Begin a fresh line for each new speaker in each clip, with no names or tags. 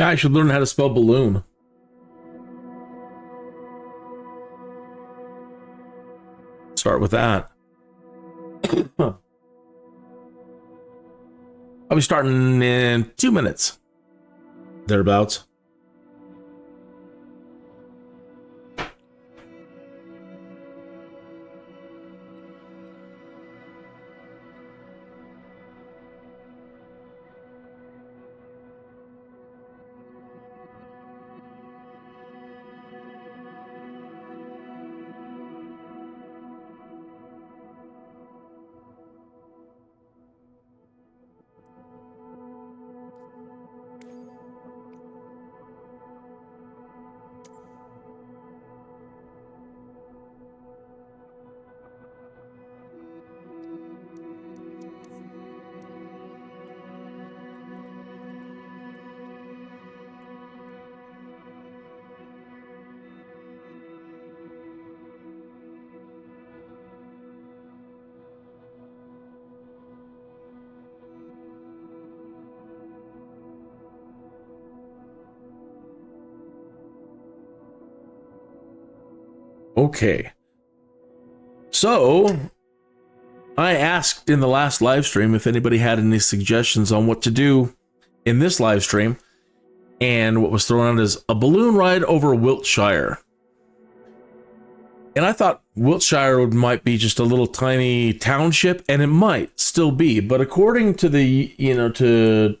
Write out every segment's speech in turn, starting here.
Yeah, I should learn how to spell balloon. Start with that. I'll be starting in 2 minutes. Thereabouts. Okay, so I asked in the last live stream if anybody had any suggestions on what to do in this live stream, and what was thrown out is a balloon ride over Wiltshire. And I thought Wiltshire might be just a little tiny township, and it might still be, but according to the,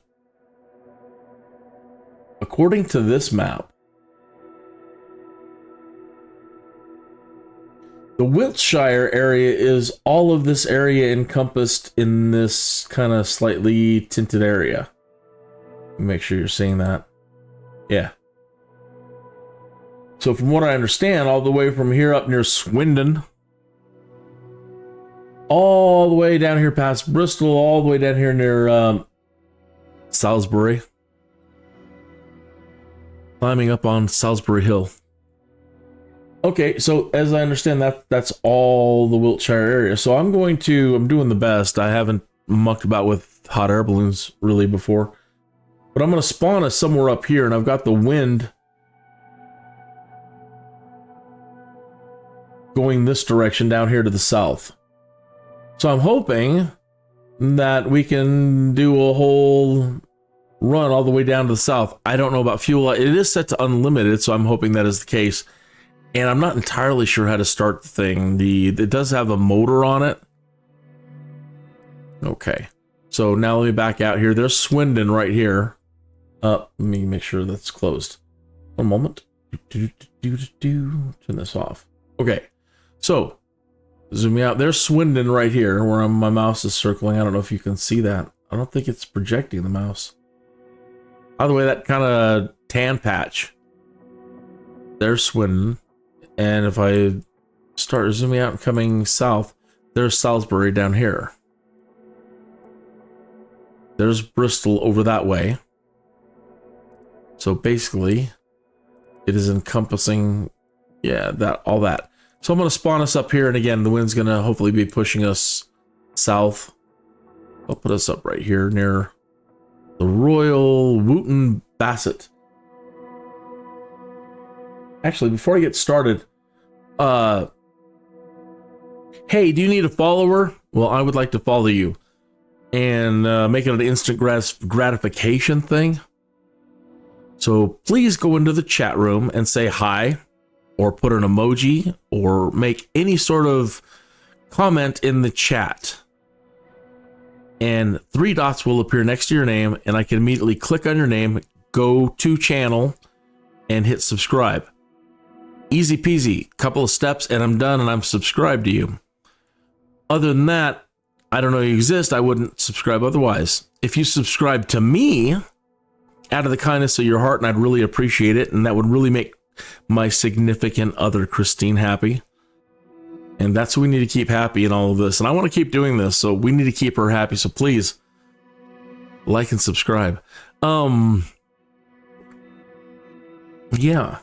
according to this map, the Wiltshire area is all of this area encompassed in this kind of slightly tinted area. Make sure you're seeing that. Yeah. So from what I understand, all the way from here up near Swindon, all the way down here past Bristol, all the way down here near Salisbury. Climbing up on Salisbury Hill. Okay, so as I understand that's all the Wiltshire area. So I'm doing the best. I haven't mucked about with hot air balloons really before. But I'm going to spawn us somewhere up here, and I've got the wind going this direction down here to the south. So I'm hoping that we can do a whole run all the way down to the south. I don't know about fuel. It is set to unlimited, so I'm hoping that is the case. And I'm not entirely sure how to start the thing. It does have a motor on it. Okay. So now let me back out here. There's Swindon right here. Let me make sure that's closed. One moment. Turn this off. Okay. So, zooming out. There's Swindon right here where my mouse is circling. I don't know if you can see that. I don't think it's projecting the mouse. By the way, that kind of tan patch. There's Swindon. And if I start zooming out and coming south, there's Salisbury down here. There's Bristol over that way. So basically, it is encompassing, yeah, all that. So I'm going to spawn us up here, and again, the wind's going to hopefully be pushing us south. I'll put us up right here near the Royal Wootton Bassett. Actually, before I get started, hey, do you need a follower? Well, I would like to follow you and make it an instant gratification thing. So please go into the chat room and say hi, or put an emoji, or make any sort of comment in the chat. And 3 dots will appear next to your name, and I can immediately click on your name, go to channel, and hit subscribe. Easy peasy, couple of steps, and I'm done, and I'm subscribed to you. Other than that, I don't know you exist. I wouldn't subscribe otherwise. If you subscribe to me, out of the kindness of your heart, and I'd really appreciate it, and that would really make my significant other, Christine, happy. And that's what we need to keep happy in all of this. And I want to keep doing this, so we need to keep her happy. So please, like and subscribe. Yeah.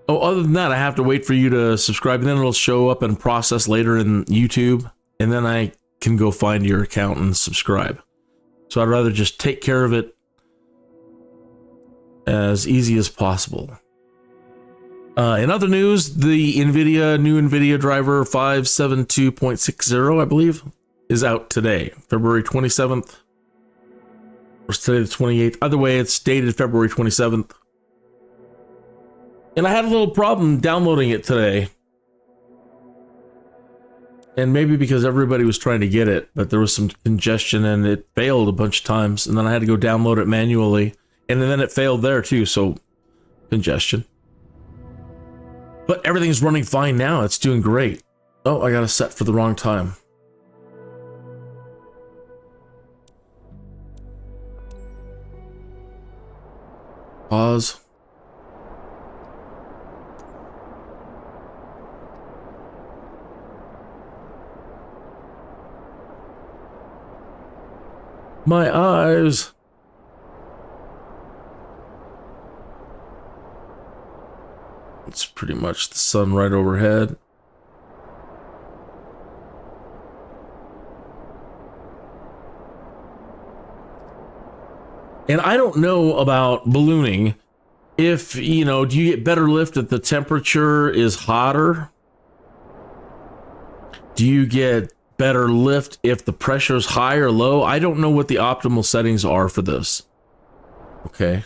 Oh, other than that, I have to wait for you to subscribe, and then it'll show up and process later in YouTube, and then I can go find your account and subscribe. So I'd rather just take care of it as easy as possible. In other news, the new Nvidia Driver 572.60, I believe, is out today, February 27th. Or today the 28th. Either way, it's dated February 27th. And I had a little problem downloading it today. And maybe because everybody was trying to get it, but there was some congestion and it failed a bunch of times. And then I had to go download it manually. And then it failed there too, so congestion. But everything's running fine now. It's doing great. Oh, I got it set for the wrong time. Pause. My eyes. It's pretty much the sun right overhead. And I don't know about ballooning. If, you know, do you get better lift if the temperature is hotter? Do you get better lift if the pressure is high or low? I don't know what the optimal settings are for this. Okay.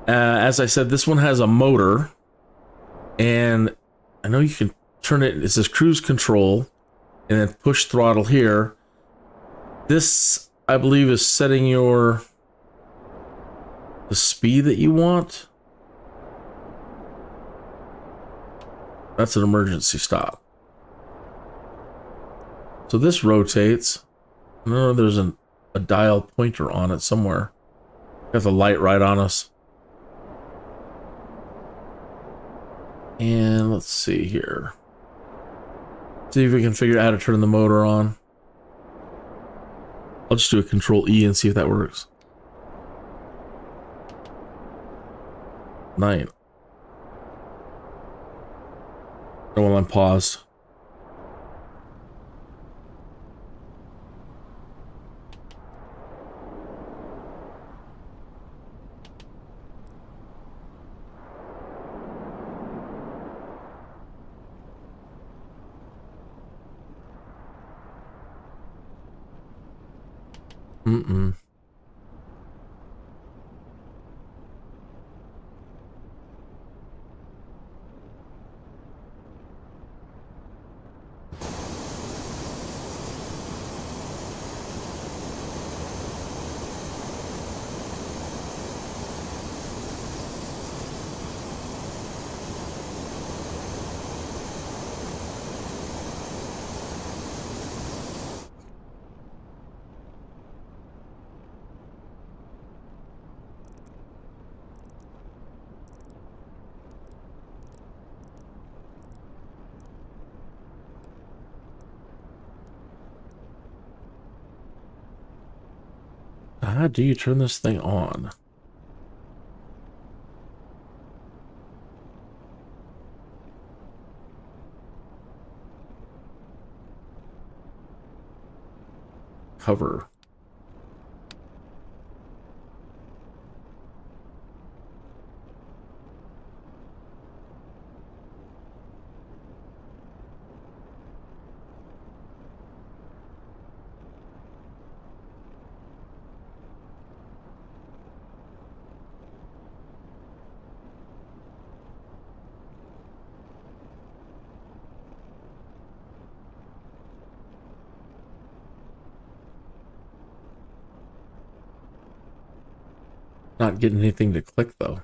As I said, this one has a motor, and I know you can turn it. It says cruise control, and then push throttle here. This, I believe, is setting the speed that you want. That's an emergency stop. So this rotates. I know there's a dial pointer on it somewhere. Got the light right on us. And let's see here. See if we can figure out how to turn the motor on. I'll just do a Control E and see if that works. 9. And while I'm paused. How do you turn this thing on? Cover. Not getting anything to click though.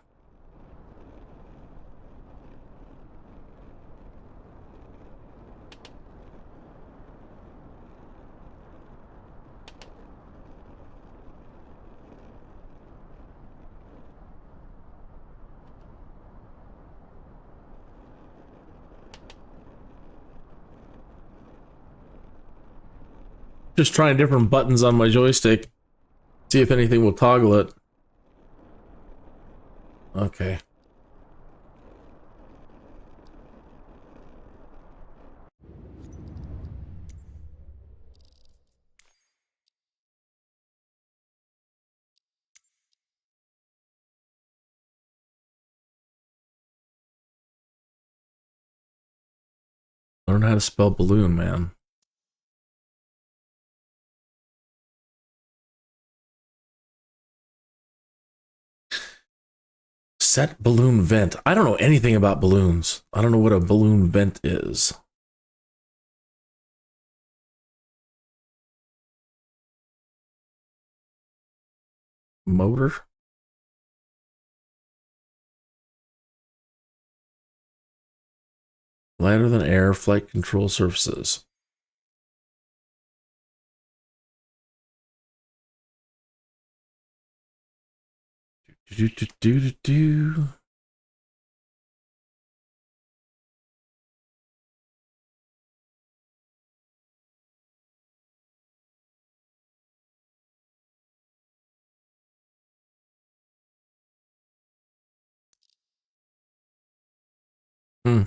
Just trying different buttons on my joystick. See if anything will toggle it. Okay. how to spell balloon, man. Set balloon vent. I don't know anything about balloons. I don't know what a balloon vent is. Motor? Lighter than air, flight control surfaces. Do. Hmm.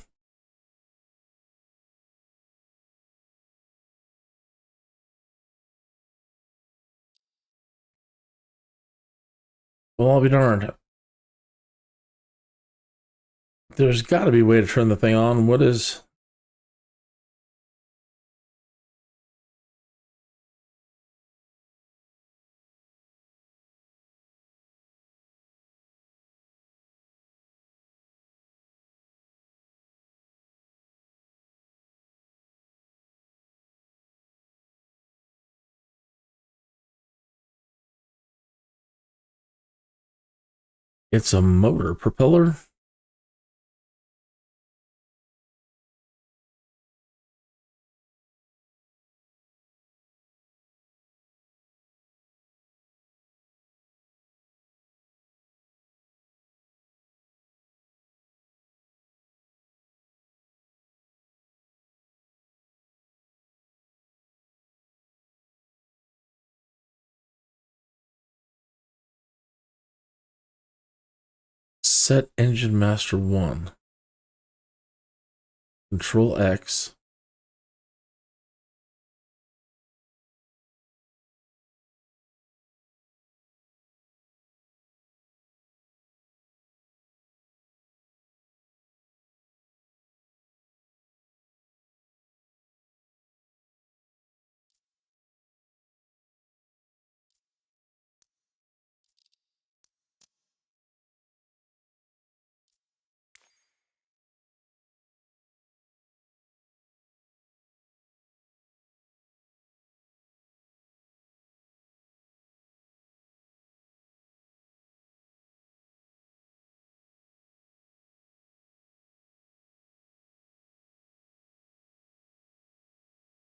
Well, I'll be darned. There's got to be a way to turn the thing on. What is... It's a motor propeller. Set engine master 1. Control X.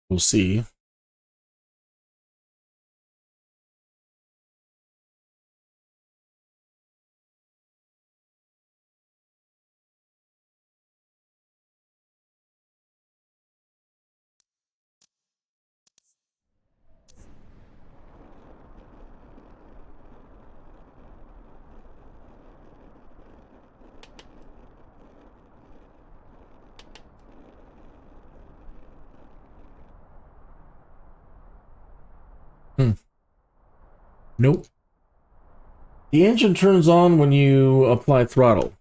We'll see. Nope. The engine turns on when you apply throttle.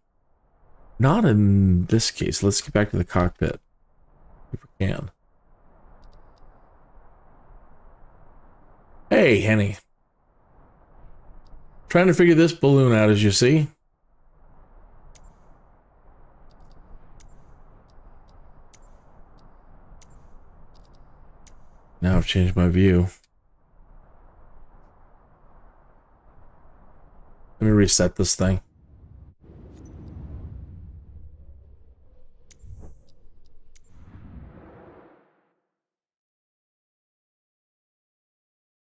Not in this case. Let's get back to the cockpit. If we can. Hey, Henny. Trying to figure this balloon out, as you see. Now I've changed my view. Let me reset this thing.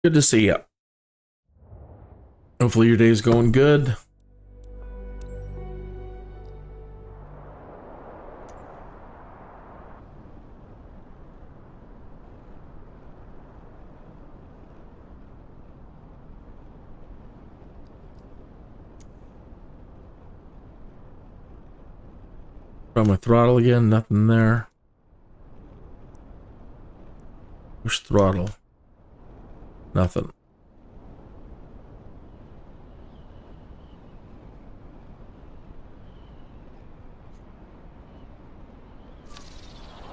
Good to see you. Hopefully your day's going good. Try my throttle again, nothing there. Push throttle. Nothing.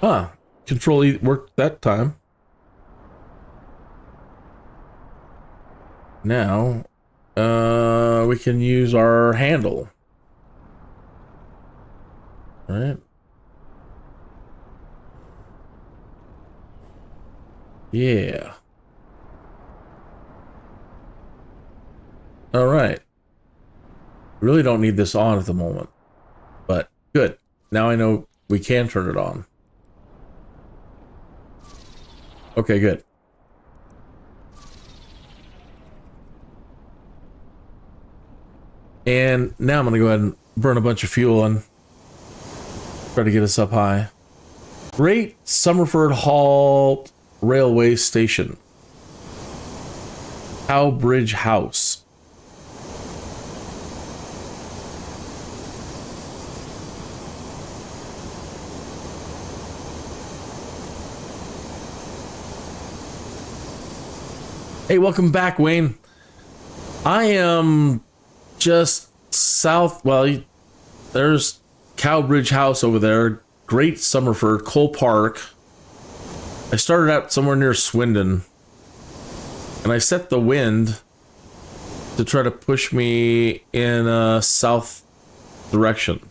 Huh. Control E worked that time. Now, we can use our handle. All right. Yeah. All right. Really don't need this on at the moment, but good. Now I know we can turn it on. Okay, good. And now I'm going to go ahead and burn a bunch of fuel and try to get us up high. Great Somerford Halt Railway Station. Cowbridge House. Hey, welcome back, Wayne. I am just south, well, there's Cowbridge House over there, Great Somerford, Cole Park. I started out somewhere near Swindon, and I set the wind to try to push me in a south direction.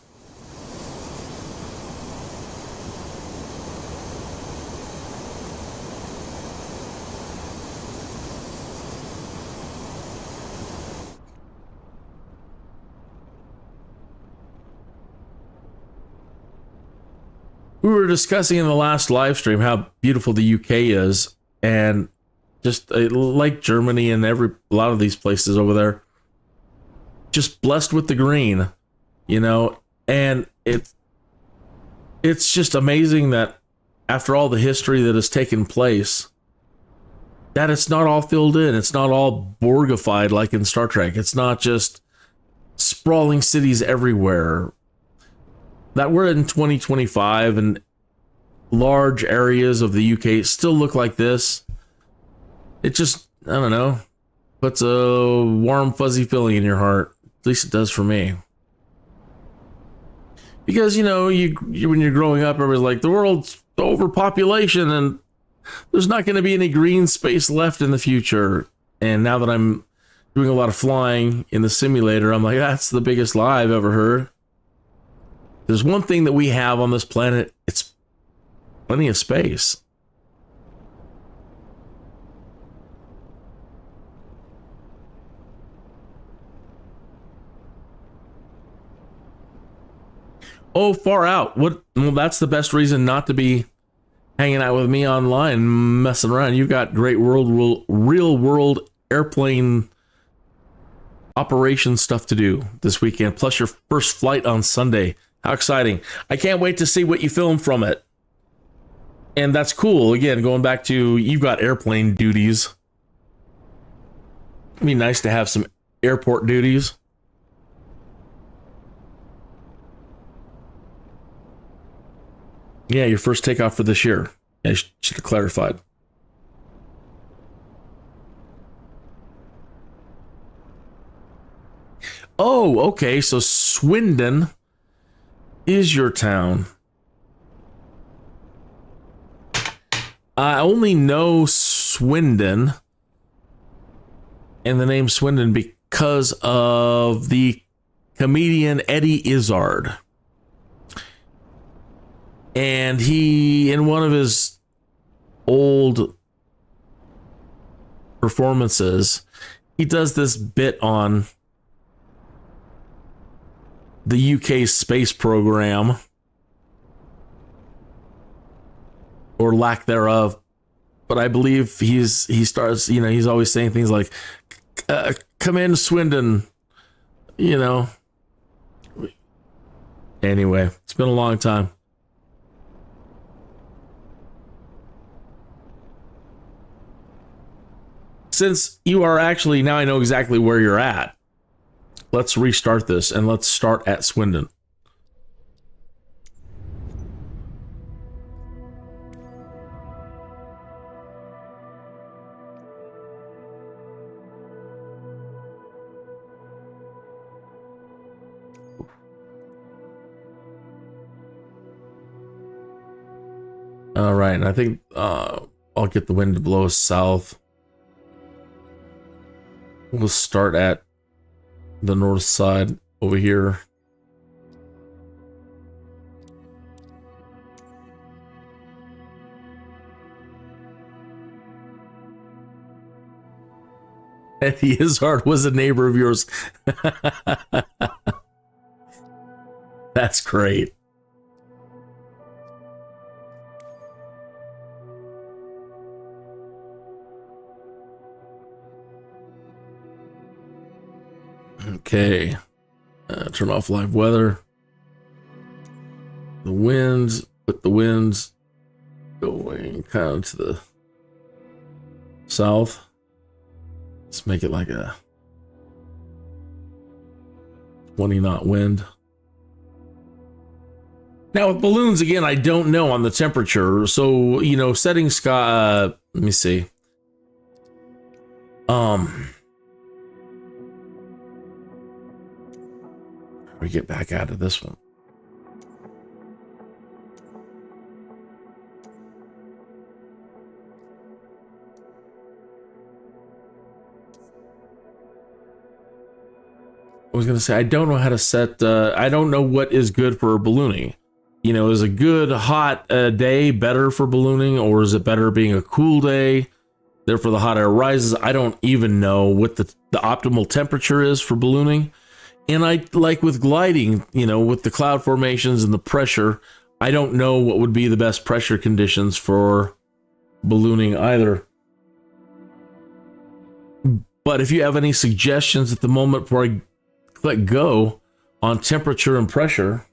We were discussing in the last live stream how beautiful the UK is, and just like Germany and a lot of these places over there, just blessed with the green, you know. And it's just amazing that after all the history that has taken place, that it's not all filled in. It's not all Borgified like in Star Trek. It's not just sprawling cities everywhere. That we're in 2025 and large areas of the UK still look like this. It just, I don't know, puts a warm, fuzzy feeling in your heart. At least it does for me. Because, you know, you when you're growing up, everybody's like, the world's overpopulation and there's not going to be any green space left in the future. And now that I'm doing a lot of flying in the simulator, I'm like, that's the biggest lie I've ever heard. There's one thing that we have on this planet, it's plenty of space. Oh, far out. What? Well, that's the best reason not to be hanging out with me online, messing around. You've got great real world airplane operation stuff to do this weekend, plus your first flight on Sunday. How exciting. I can't wait to see what you film from it. And that's cool. Again, going back to, you've got airplane duties. It'd be nice to have some airport duties. Yeah, your first takeoff for this year. I should have clarified. Oh, okay. So Swindon is your town. I only know Swindon and the name Swindon because of the comedian Eddie Izzard. And he, in one of his old performances, he does this bit on the UK space program, or lack thereof. But I believe he starts, you know, he's always saying things like, come in, Swindon, you know. Anyway, it's been a long time. Since you are actually, now I know exactly where you're at. Let's restart this and let's start at Swindon. All right, and I think I'll get the wind to blow us south. We'll start at the north side over here. Eddie Izzard was a neighbor of yours. That's great. Okay. Turn off live weather. The winds, put the winds going kind of to the south. Let's make it like a 20-knot wind. Now with balloons, again, I don't know on the temperature. So, you know, setting sky, let me see. We get back out of this one. I was going to say, I don't know how to set, I don't know what is good for ballooning. You know, is a good hot day better for ballooning, or is it better being a cool day? Therefore, the hot air rises. I don't even know what the optimal temperature is for ballooning. And I, like with gliding, you know, with the cloud formations and the pressure, I don't know what would be the best pressure conditions for ballooning either. But if you have any suggestions at the moment before I click go on temperature and pressure.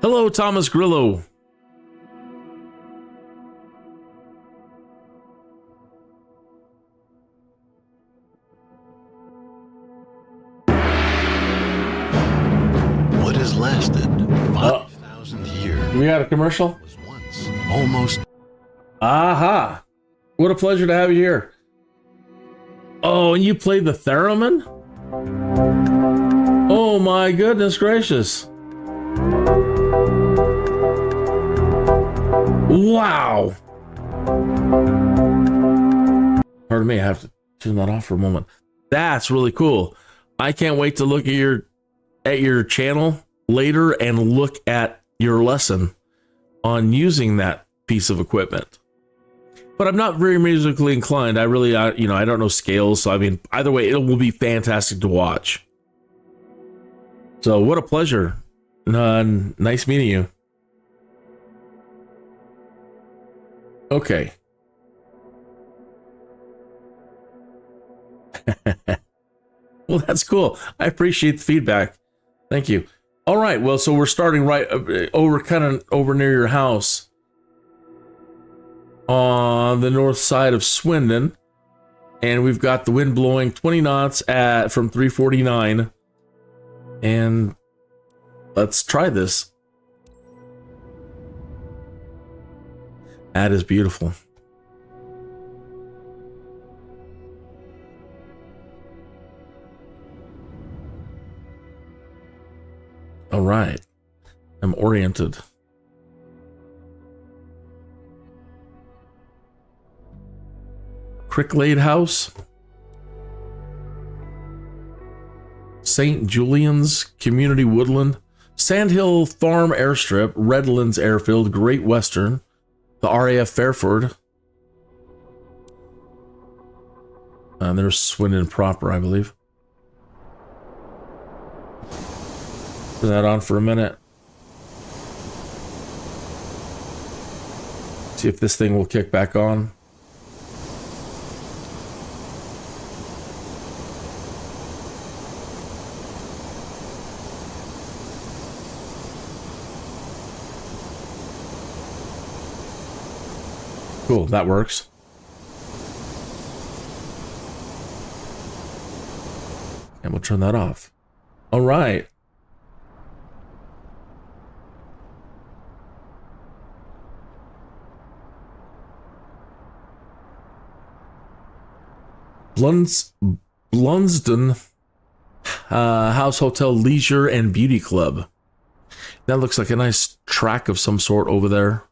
Hello, Thomas Grillo.
What has lasted 5,000 years?
We got a commercial?
Was once almost.
Aha! What a pleasure to have you here. Oh, and you played the theremin? Oh my goodness gracious. Wow. Pardon me, I have to turn that off for a moment. That's really cool. I can't wait to look at your channel later and look at your lesson on using that piece of equipment. But I'm not very musically inclined. I really, you know, I don't know scales. So, I mean, either way, it will be fantastic to watch. So what a pleasure. Nice meeting you. Okay. Well, that's cool. I appreciate the feedback. Thank you. All right. Well, so we're starting right over, kind of over near your house on the north side of Swindon. And we've got the wind blowing 20 knots from 349. And let's try this. That is beautiful. All right. I'm oriented. Cricklade House. St. Julian's Community Woodland. Sandhill Farm Airstrip. Redlands Airfield. Great Western. The RAF Fairford. And there's Swindon proper, I believe. Turn that on for a minute. See if this thing will kick back on. Cool, that works. And we'll turn that off. All right. Blunsdon House Hotel Leisure and Beauty Club. That looks like a nice track of some sort over there.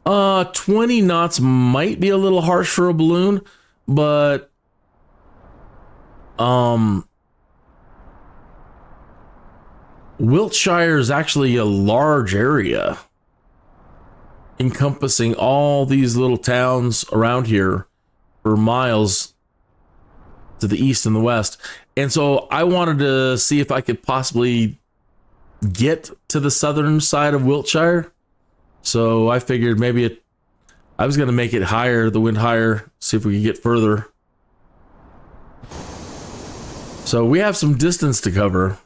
Uh, 20 knots might be a little harsh for a balloon, but Wiltshire is actually a large area encompassing all these little towns around here for miles to the east and the west. And so I wanted to see if I could possibly get to the southern side of Wiltshire. So I figured maybe I was going to make it higher, the wind higher, see if we could get further. So we have some distance to cover.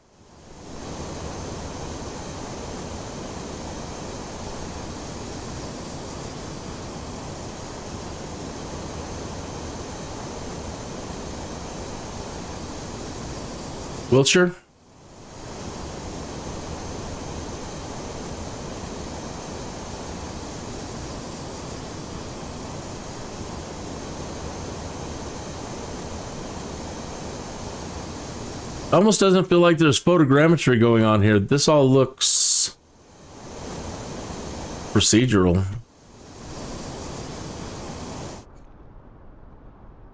Wiltshire? Almost doesn't feel like there's photogrammetry going on here. This all looks procedural.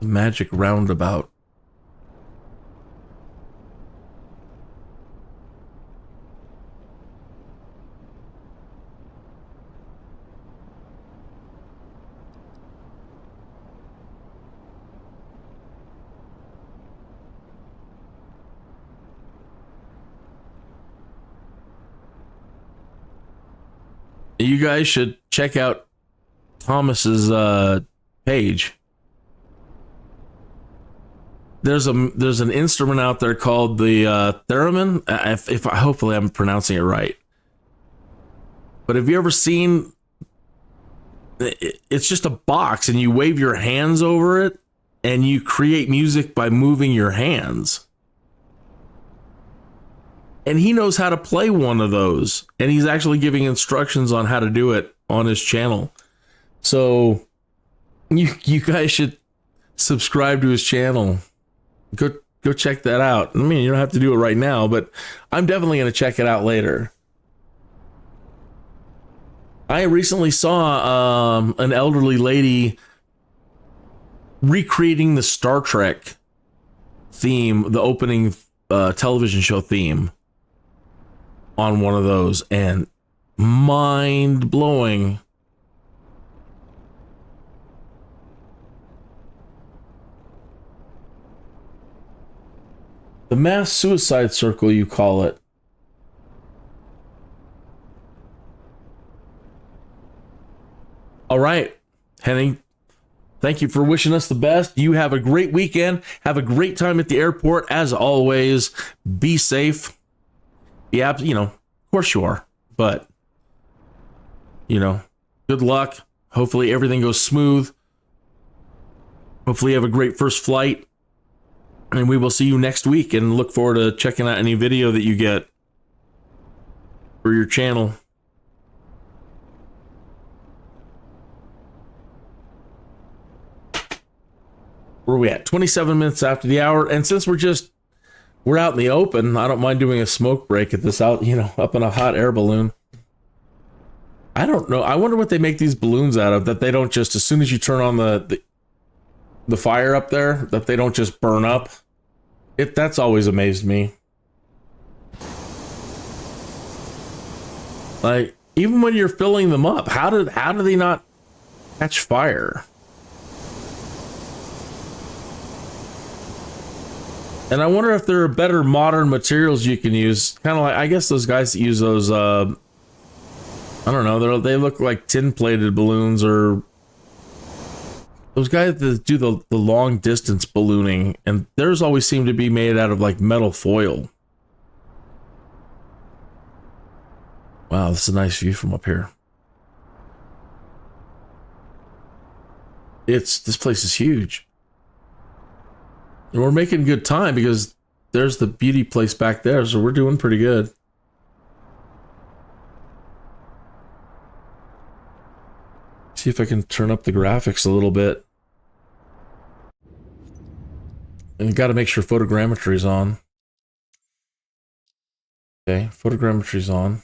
Magic roundabout. You guys should check out Thomas's page. There's an instrument out there called the theremin. If hopefully I'm pronouncing it right. But have you ever seen? It's just a box, and you wave your hands over it, and you create music by moving your hands. And he knows how to play one of those. And he's actually giving instructions on how to do it on his channel. So you guys should subscribe to his channel. Go check that out. I mean, you don't have to do it right now, but I'm definitely going to check it out later. I recently saw an elderly lady recreating the Star Trek theme, the opening television show theme, on one of those, and mind-blowing. The mass suicide circle, you call it. All right, Henning, thank you for wishing us the best. You have a great weekend. Have a great time at the airport. As always, be safe. Yeah, of course you are, but, good luck. Hopefully everything goes smooth. Hopefully you have a great first flight, and we will see you next week, and look forward to checking out any video that you get for your channel. Where are we at? 27 minutes after the hour, and since we're out in the open, I don't mind doing a smoke break at this up in a hot air balloon. I don't know. I wonder what they make these balloons out of, that they don't just, as soon as you turn on the fire up there, that they don't just burn up. That's always amazed me. Like, even when you're filling them up, how do they not catch fire? And I wonder if there are better modern materials you can use. Kind of like, I guess those guys that use those, I don't know, they look like tin-plated balloons, or those guys that do the long distance ballooning, and theirs always seem to be made out of like metal foil. Wow, this is a nice view from up here. This place is huge. And we're making good time because there's the beauty place back there, so we're doing pretty good. See if I can turn up the graphics a little bit. And you got to make sure photogrammetry is on. Okay, photogrammetry is on.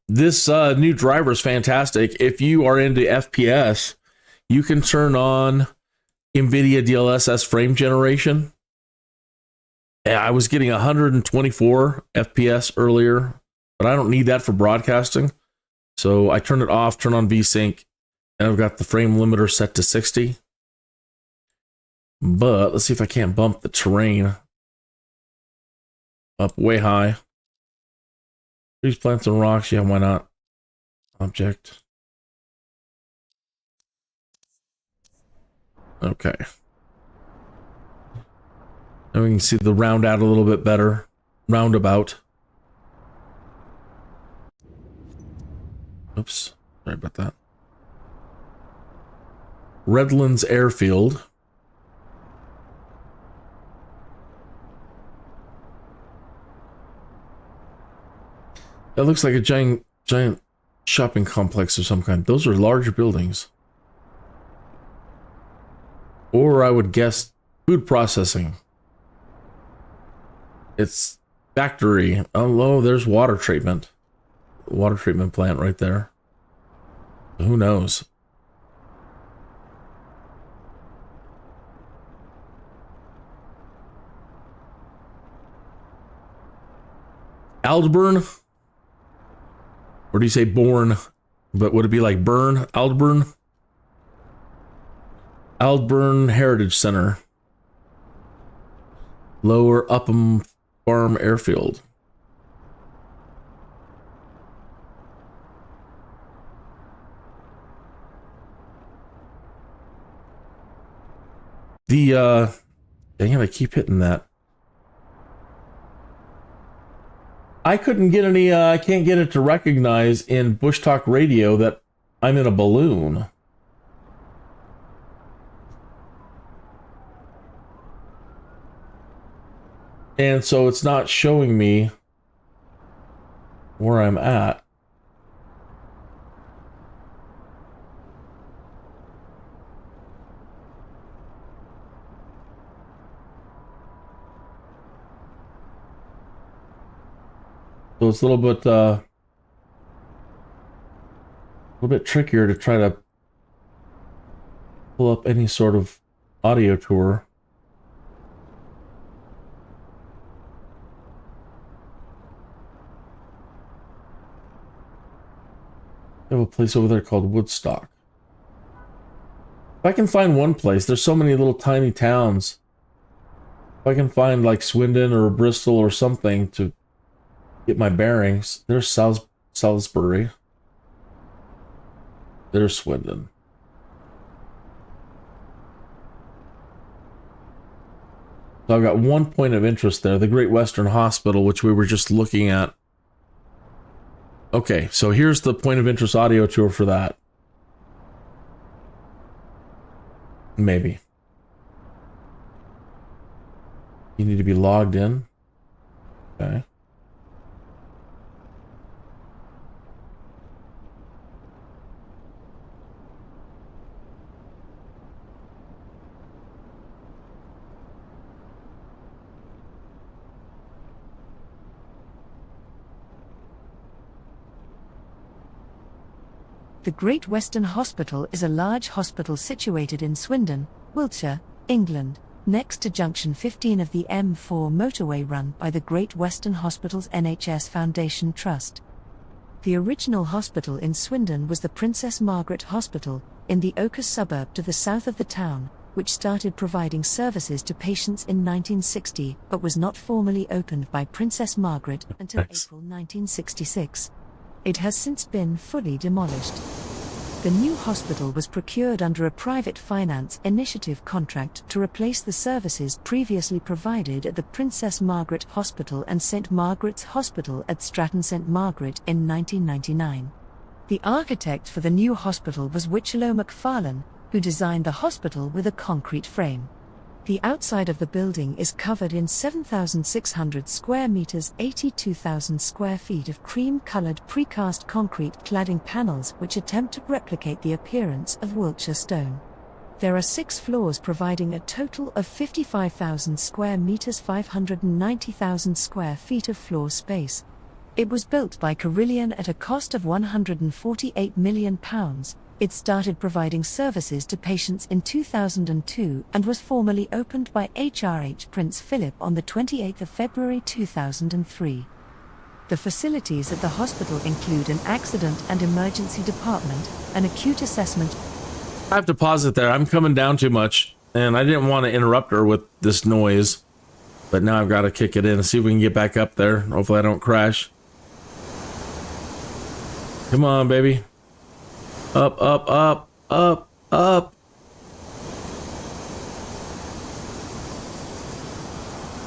This new driver is fantastic. If you are into FPS, you can turn on Nvidia DLSS frame generation. I was getting 124 FPS earlier, but I don't need that for broadcasting. So I turn it off, turn on VSync, and I've got the frame limiter set to 60. But let's see if I can't bump the terrain up way high. Trees, plants, and rocks. Yeah, why not? Object. Okay. Now we can see the round out a little bit better. Roundabout. Oops. Sorry about that. Redlands Airfield. That looks like a giant shopping complex of some kind. Those are large buildings. Or I would guess food processing. It's factory. Oh, there's water treatment. Water treatment plant right there. Who knows? Aldburn? Or do you say Bourne? But would it be like Burn? Aldburn? Aldburn Heritage Center. Lower Upham Farm Airfield. Dang it, I keep hitting that. I couldn't get any, I can't get it to recognize in Bushtalk Radio that I'm in a balloon. And so it's not showing me where I'm at. So it's a little bit trickier to try to pull up any sort of audio tour. I have a place over there called Woodstock. If I can find one place, there's so many little tiny towns. If I can find like Swindon or Bristol or something to get my bearings. There's Salisbury. There's Swindon. So I've got one point of interest there, the Great Western Hospital, which we were just looking at. Okay, so here's the point of interest audio tour for that. Maybe. You need to be logged in. Okay.
The Great Western Hospital is a large hospital situated in Swindon, Wiltshire, England, next to Junction 15 of the M4 motorway run by the Great Western Hospital's NHS Foundation Trust. The original hospital in Swindon was the Princess Margaret Hospital, in the Oakhurst suburb to the south of the town, which started providing services to patients in 1960 but was not formally opened by Princess Margaret until April 1966. It has since been fully demolished. The new hospital was procured under a private finance initiative contract to replace the services previously provided at the Princess Margaret Hospital and St Margaret's Hospital at Stratton St Margaret in 1999. The architect for the new hospital was Wiltshire McFarlane, who designed the hospital with a concrete frame. The outside of the building is covered in 7,600 square meters, 82,000 square feet of cream-colored precast concrete cladding panels which attempt to replicate the appearance of Wiltshire stone. There are 6 floors providing a total of 55,000 square meters, 590,000 square feet of floor space. It was built by Carillion at a cost of £148 million. It started providing services to patients in 2002 and was formally opened by HRH Prince Philip on the 28th of February 2003. The facilities at the hospital include an accident and emergency department, an acute assessment.
I have to pause it there. I'm coming down too much, and I didn't want to interrupt her with this noise, but now I've got to kick it in and see if we can get back up there. Hopefully I don't crash. Come on, baby. Up, up, up, up, up.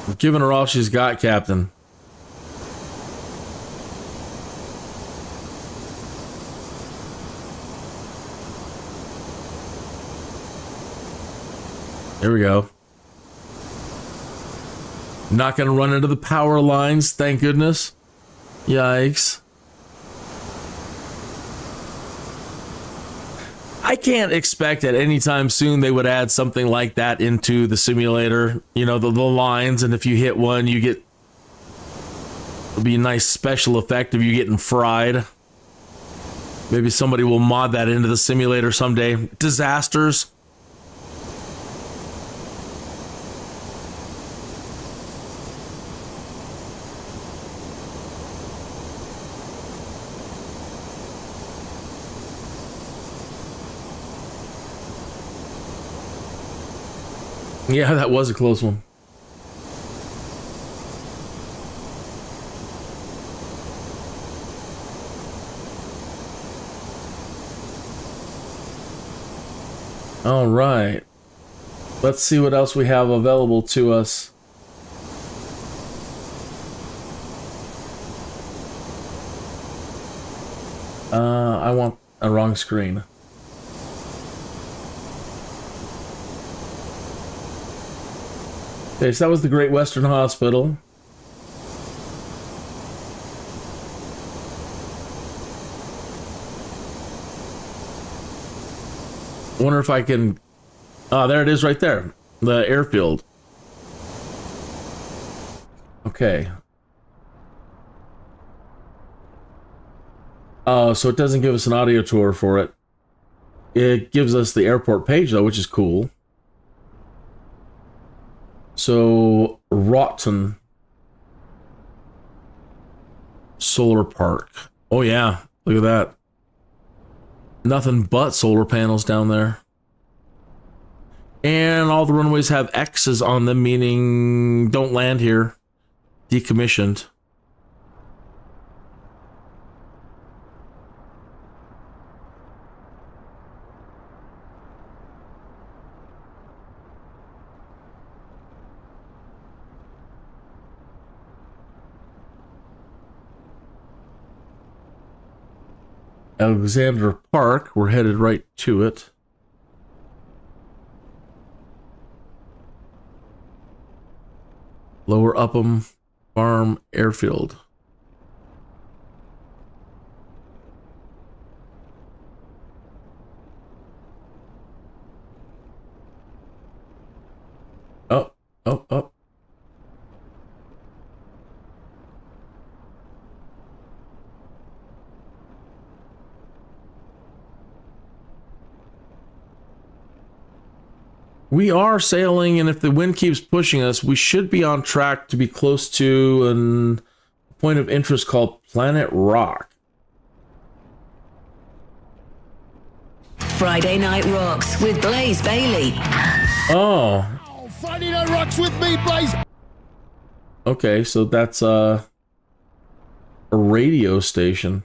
I'm giving her all she's got, Captain. Here we go. Not gonna run into the power lines, thank goodness. Yikes. I can't expect that anytime soon they would add something like that into the simulator. You know, the lines, and if you hit one, you get... It'll be a nice special effect of you getting fried. Maybe somebody will mod that into the simulator someday. Disasters. Yeah, that was a close one. All right. Let's see what else we have available to us. I want a wrong screen. Okay, so that was the Great Western Hospital. Wonder if I can... Ah, there it is right there. The airfield. Okay. So it doesn't give us an audio tour for it. It gives us the airport page, though, which is cool. So, Rotten Solar Park. Oh yeah, look at that. Nothing but solar panels down there. And all the runways have X's on them, meaning don't land here. Decommissioned. Alexander Park, we're headed right to it. Lower Upham Farm Airfield. Oh. We are sailing, and if the wind keeps pushing us, we should be on track to be close to a point of interest called Planet Rock.
Friday Night Rocks with Blaze Bailey.
Oh.
Friday Night Rocks with me, Blaze.
Okay, so that's a radio station.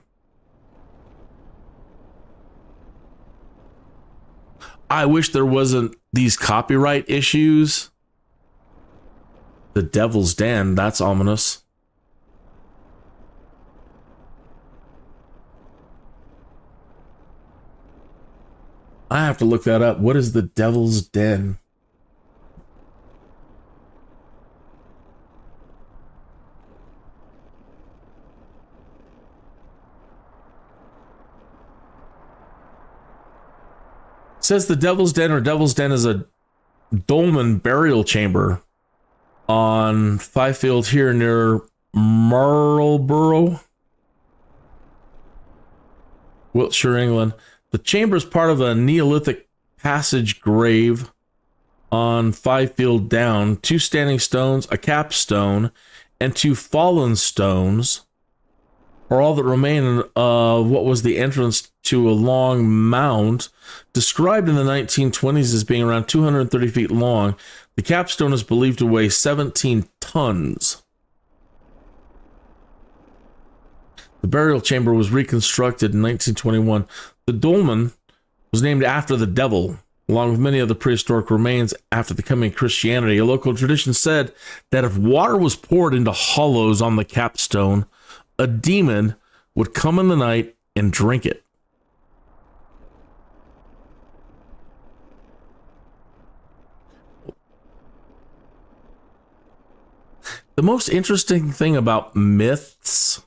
I wish there wasn't these copyright issues. The Devil's Den, that's ominous. I have to look that up. What is the Devil's Den? says the Devil's Den or Devil's Den is a dolmen burial chamber on Fifield here near Marlborough, Wiltshire, England. The chamber is part of a Neolithic passage grave on Fifield Down. 2 standing stones, a capstone, and 2 fallen stones are all that remain of what was the entrance to a long mound described in the 1920s as being around 230 feet long. The capstone is believed to weigh 17 tons. The burial chamber was reconstructed in 1921. The dolmen was named after the devil, along with many other prehistoric remains after the coming of Christianity. A local tradition said that if water was poured into hollows on the capstone, a demon would come in the night and drink it. The most interesting thing about myths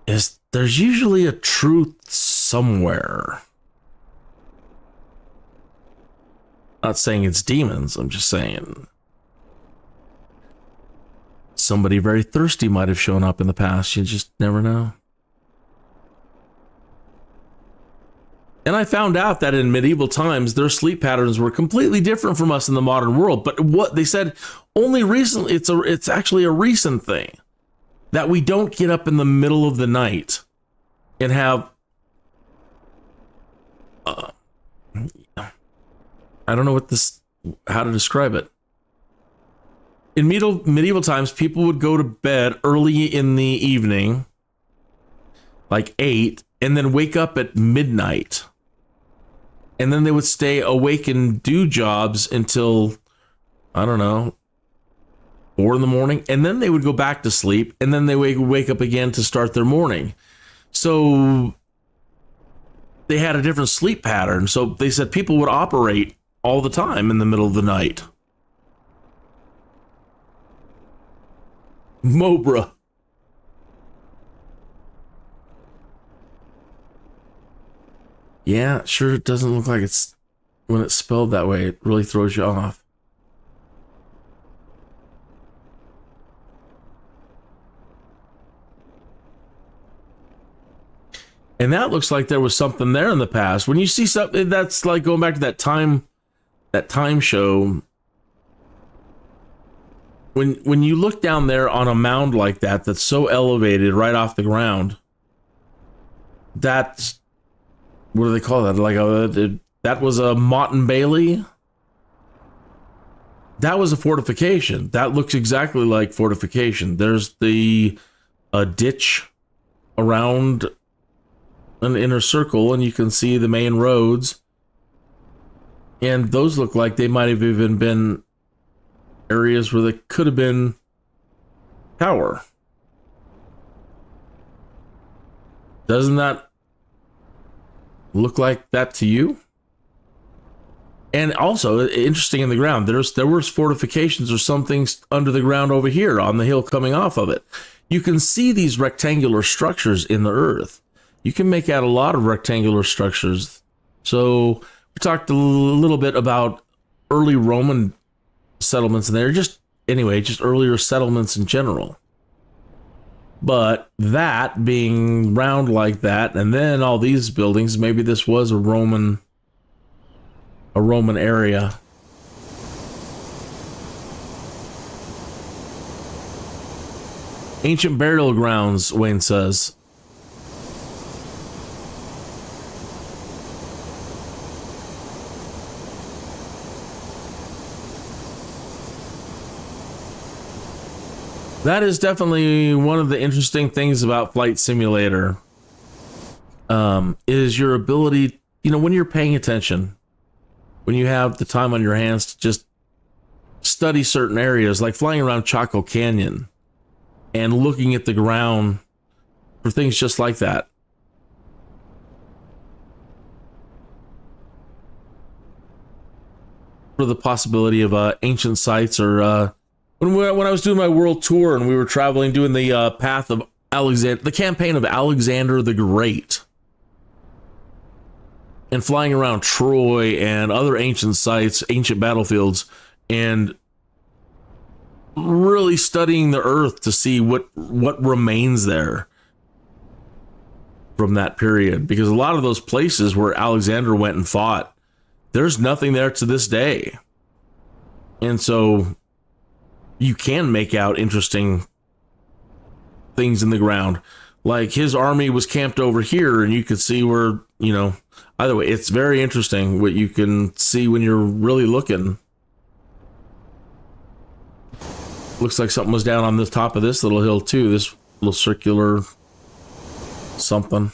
is there's usually a truth somewhere. Not saying it's demons, I'm just saying somebody very thirsty might have shown up in the past. You just never know. And I found out that in medieval times, their sleep patterns were completely different from us in the modern world. But what they said only recently, it's actually a recent thing that we don't get up in the middle of the night and have, I don't know how to describe it. In medieval times, people would go to bed early in the evening, like 8, and then wake up at midnight. And then they would stay awake and do jobs until, I don't know, 4 in the morning. And then they would go back to sleep, and then they would wake up again to start their morning. So they had a different sleep pattern. So they said people would operate all the time in the middle of the night. Mobra. Yeah, it sure doesn't look like it's, when it's spelled that way, it really throws you off. And that looks like there was something there in the past. When you see something that's like going back to that time show, when you look down there on a mound like that, that's so elevated right off the ground, that's, what do they call that? Like that was a Motte and Bailey. That was a fortification. That looks exactly like fortification. There's a ditch around an inner circle, and you can see the main roads. And those look like they might have even been areas where there could have been power. Doesn't that look like that to you? And also, interesting in the ground, there was fortifications or some things under the ground over here on the hill coming off of it. You can see these rectangular structures in the earth. You can make out a lot of rectangular structures. So we talked a little bit about early Roman settlements in there, just earlier settlements in general. But that being round like that, and then all these buildings, maybe this was a Roman area. Ancient burial grounds, Wayne says. That is definitely one of the interesting things about Flight Simulator, is your ability, when you're paying attention, when you have the time on your hands to just study certain areas, like flying around Chaco Canyon and looking at the ground for things just like that. For the possibility of ancient sites, or when I was doing my world tour and we were traveling, doing the path of Alexander, the campaign of Alexander the Great. and flying around Troy and other ancient sites, ancient battlefields, and really studying the earth to see what remains there from that period. Because a lot of those places where Alexander went and fought, there's nothing there to this day. And so you can make out interesting things in the ground. Like his army was camped over here, and you could see where, you know, either way, it's very interesting what you can see when you're really looking. Looks like something was down on the top of this little hill too, this little circular something.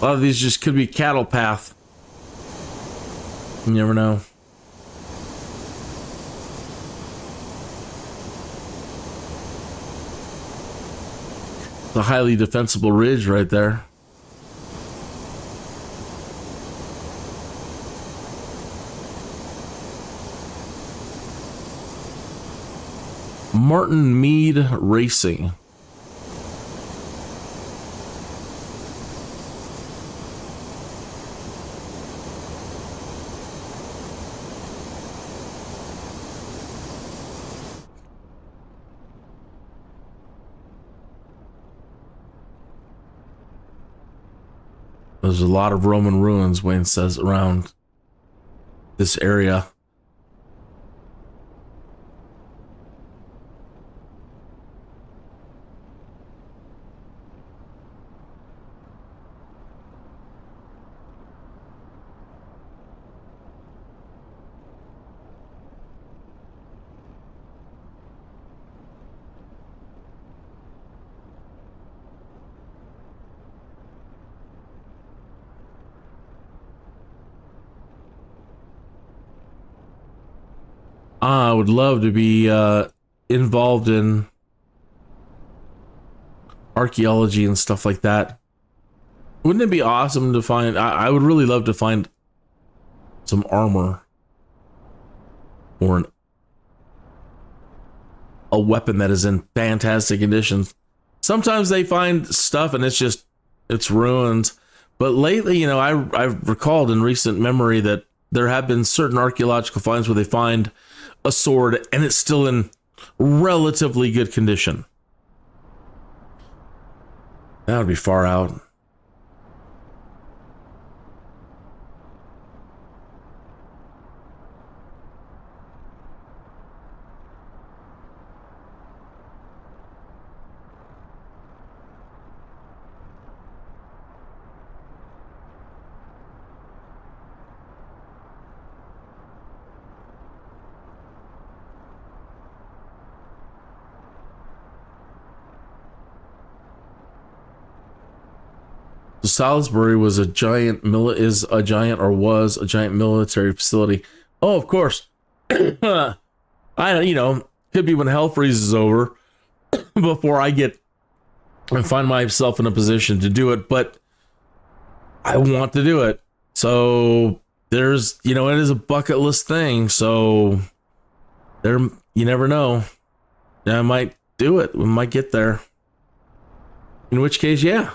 A lot of these just could be cattle path. You never know. The highly defensible ridge right there. Martin Mead Racing. There's a lot of Roman ruins, Wayne says, around this area. I would love to be involved in archaeology and stuff like that. Wouldn't it be awesome to find? I would really love to find some armor or a weapon that is in fantastic condition. Sometimes they find stuff and it's ruined. But lately, you know, I've recalled in recent memory that there have been certain archaeological finds where they find a sword and it's still in relatively good condition. That would be far out. Salisbury was a giant military facility. Oh, of course. I don't, you know, could be when hell freezes over before I get and find myself in a position to do it, but I want to do it. So there's, you know, it is a bucket list thing. So there, you never know. I might do it. We might get there. In which case, yeah.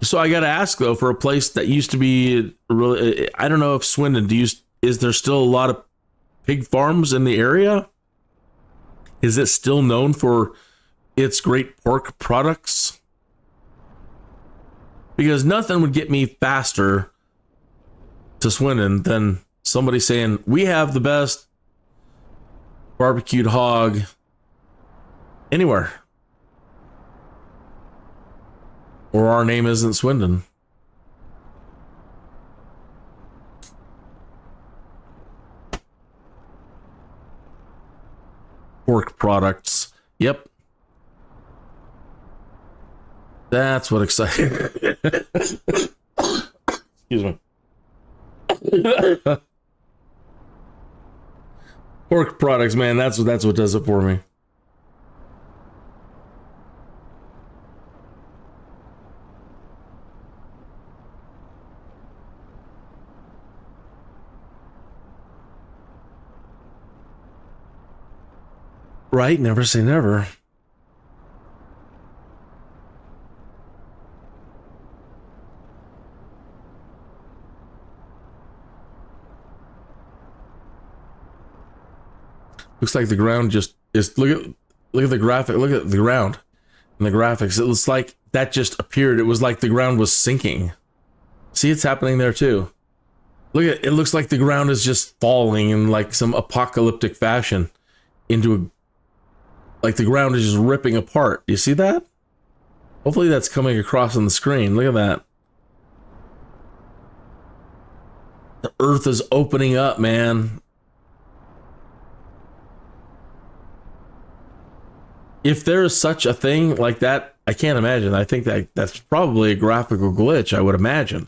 So I got to ask though, for a place that used to be really, I don't know if Swindon, is there still a lot of pig farms in the area? Is it still known for its great pork products? Because nothing would get me faster to Swindon than somebody saying, we have the best barbecued hog anywhere. Or our name isn't Swindon. Pork products. Yep. That's what excites. Excuse me. Pork products, man. That's what does it for me. Right? Never say never. Looks like the ground just is. Look at the graphic. Look at the ground and the graphics. It looks like that just appeared. It was like the ground was sinking. See, it's happening there too. Look at it. Looks like the ground is just falling in like some apocalyptic fashion into like the ground is just ripping apart. You see that? Hopefully that's coming across on the screen. Look at that. The earth is opening up, man. If there is such a thing like that, I can't imagine. I think that's probably a graphical glitch, I would imagine.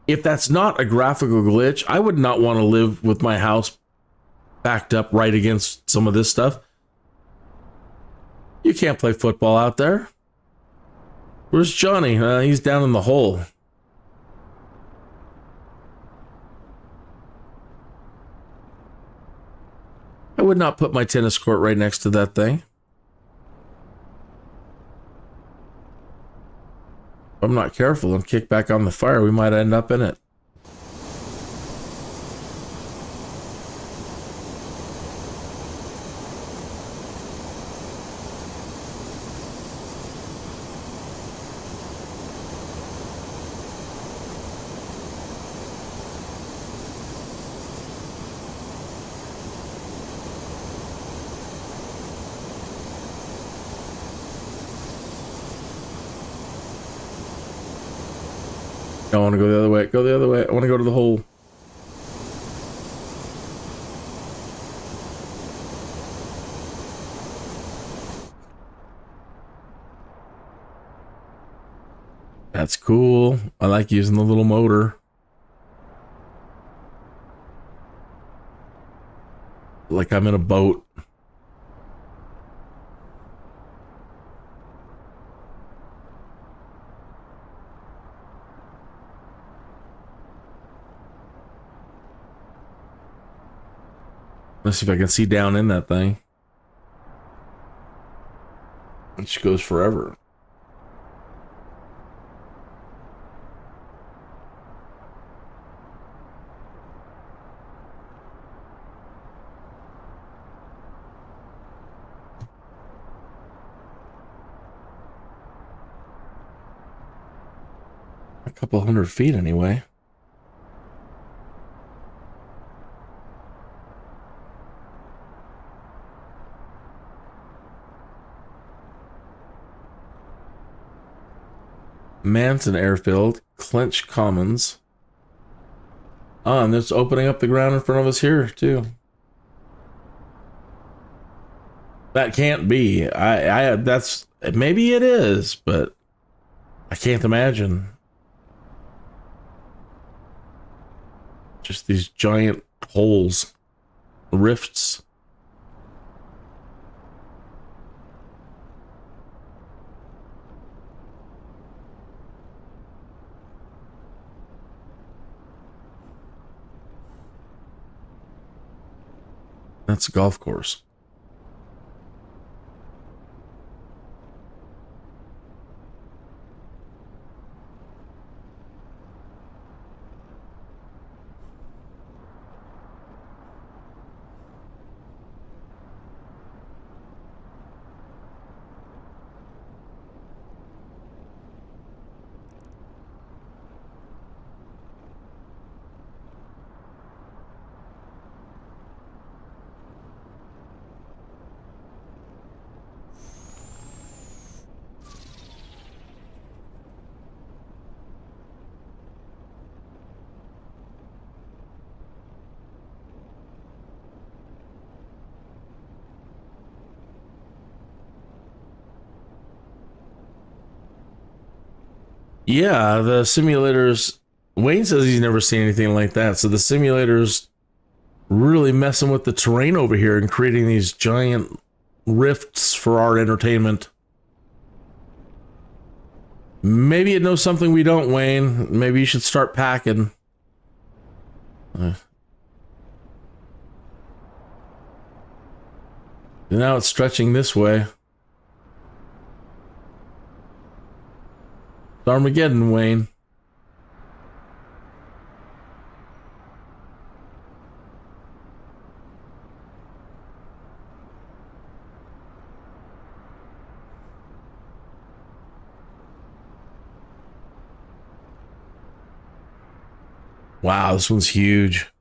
If that's not a graphical glitch, I would not want to live with my house backed up right against some of this stuff. You can't play football out there. Where's Johnny? He's down in the hole. I would not put my tennis court right next to that thing. If I'm not careful and kick back on the fire, we might end up in it. I want to go the other way. Go the other way. I want to go to the hole. That's cool. I like using the little motor. Like I'm in a boat. Let's see if I can see down in that thing. It just goes forever. A couple 100 feet anyway. Manson Airfield, Clench Commons. Ah, and it's opening up the ground in front of us here, too. That can't be. That's, maybe it is, but I can't imagine. Just these giant holes, rifts. That's a golf course. Yeah, the simulators, Wayne says he's never seen anything like that. So the simulators really messing with the terrain over here and creating these giant rifts for our entertainment. Maybe it knows something we don't, Wayne. Maybe you should start packing. And now it's stretching this way. It's Armageddon, Wayne. Wow, this one's huge.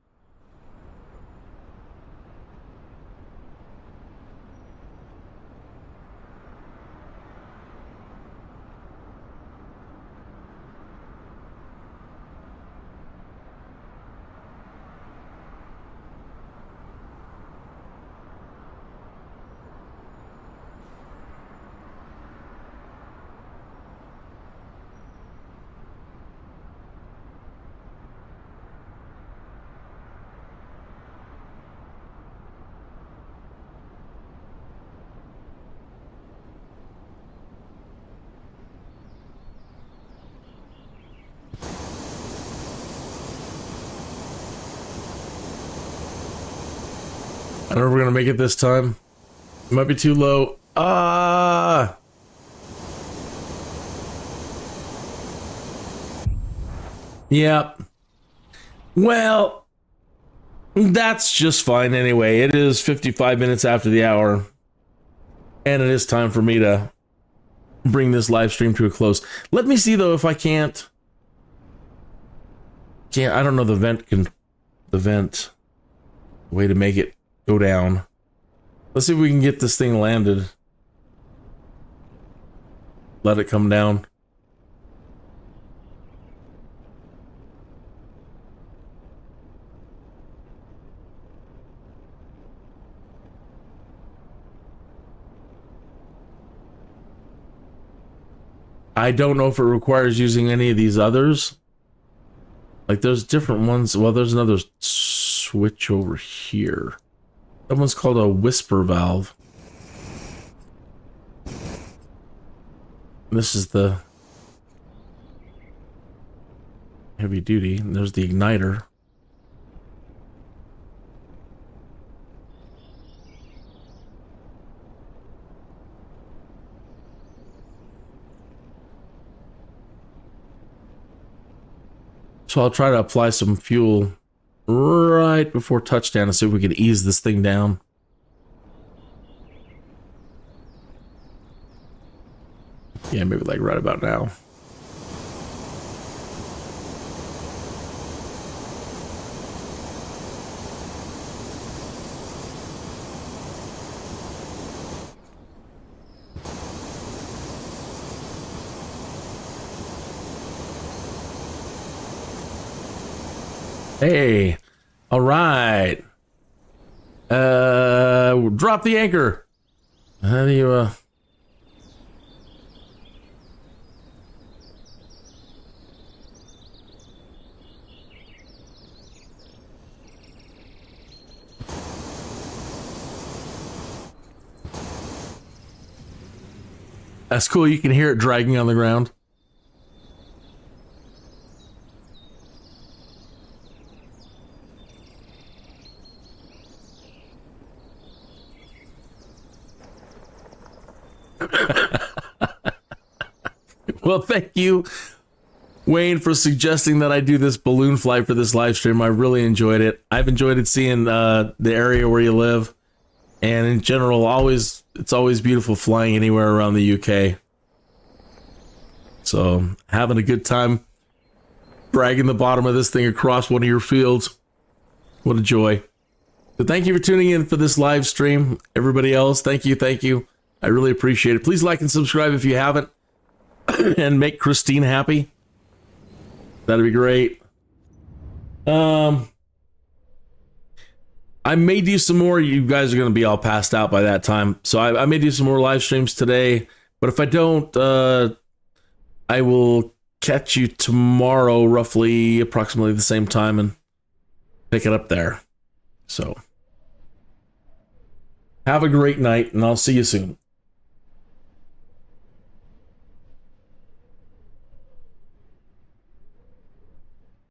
I don't know if we're gonna make it this time. It might be too low. Ah! Yep. Well, that's just fine anyway. It is 55 minutes after the hour. And it is time for me to bring this live stream to a close. Let me see though if I can't. I don't know the vent way to make it go down. Let's see if we can get this thing landed. Let it come down. I don't know if it requires using any of these others. Like there's different ones. Well, there's another switch over here. That one's called a whisper valve. This is the heavy duty. And there's the igniter. So I'll try to apply some fuel right before touchdown to see if we can ease this thing down. Yeah, maybe like right about now. Hey, all right. Drop the anchor. How do you, That's cool. You can hear it dragging on the ground. Well, thank you, Wayne, for suggesting that I do this balloon flight for this live stream. I really enjoyed it. I've enjoyed it seeing the area where you live. And in general, it's always beautiful flying anywhere around the UK. So, having a good time dragging the bottom of this thing across one of your fields. What a joy. So thank you for tuning in for this live stream. Everybody else, thank you. I really appreciate it. Please like and subscribe if you haven't. And make Christine happy. That'd be great. I may do some more. You guys are going to be all passed out by that time. So I may do some more live streams today. But if I don't, I will catch you tomorrow, roughly approximately the same time, and pick it up there. So have a great night, and I'll see you soon.